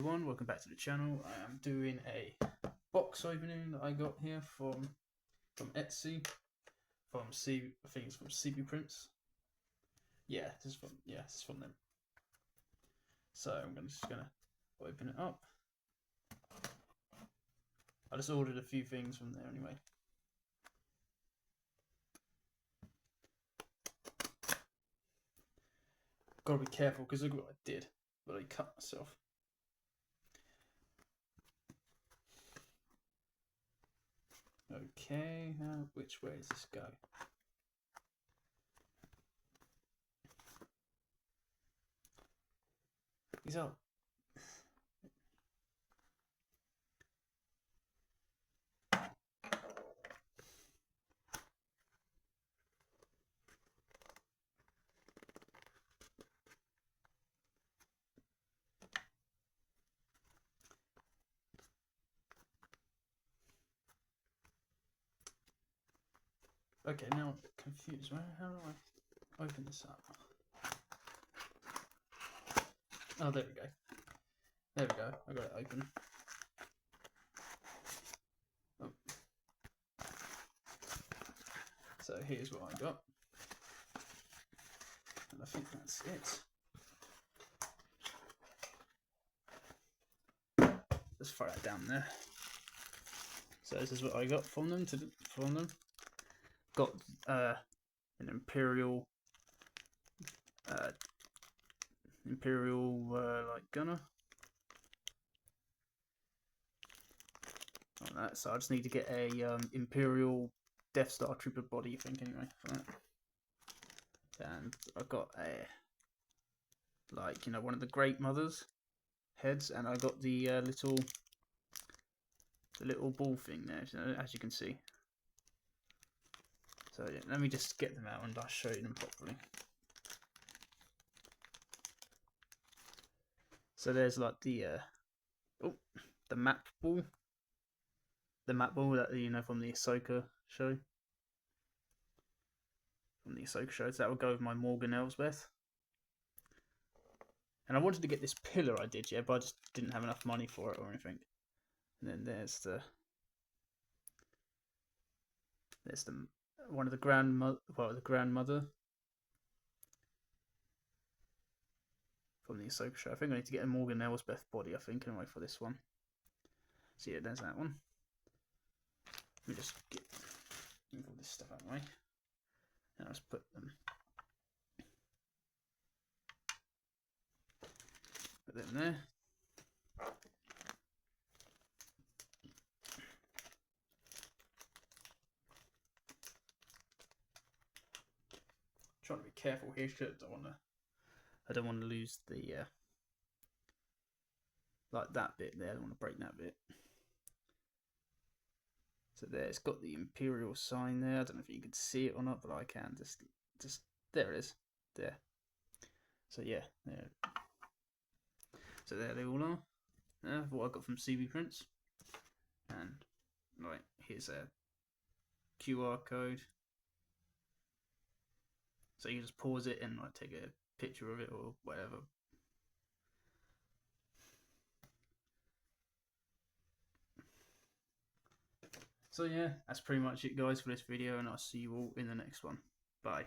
Everyone, welcome back to the channel. I am doing a box opening that I got here from Etsy, I think it's from CB Prints. Yeah, this is from them. So I'm just gonna open it up. I just ordered a few things from there anyway. Gotta be careful because look what I did, but I cut myself. Okay, now which way does this go? These are okay, now I'm a bit confused. How do I open this up? Oh, there we go. There we go. I got it open. Oh. So here's what I got. And I think that's it. Just throw that down there. So this is what I got from them. Got an Imperial like gunner. On that, so I just need to get a Imperial Death Star Trooper body, I think, anyway, for that. And I've got a, like, you know, one of the Great Mothers heads, and I got the little ball thing there, as you can see. So yeah, let me just get them out and I'll show you them properly. So there's like the map ball. The map ball that, you know, from the Ahsoka show. So that will go with my Morgan Elsbeth. And I wanted to get this pillar I did, yeah, but I just didn't have enough money for it or anything. And then there's the one of the grandmother from the Ahsoka show. I think I need to get a Morgan Elsbeth body, I think, anyway, for this one. So yeah, there's that one. Let me just move all this stuff out of the way. And I'll just put them there. Trying to be careful here, because I don't want to lose the like that bit there. I don't want to break that bit. So there, it's got the Imperial sign there. I don't know if you can see it or not, but I can. Just there it is. There. So yeah, there. So there they all are. What I got from CB Prints. And right, here's a QR code. So you just pause it and like take a picture of it or whatever. So yeah, that's pretty much it, guys, for this video, and I'll see you all in the next one. Bye.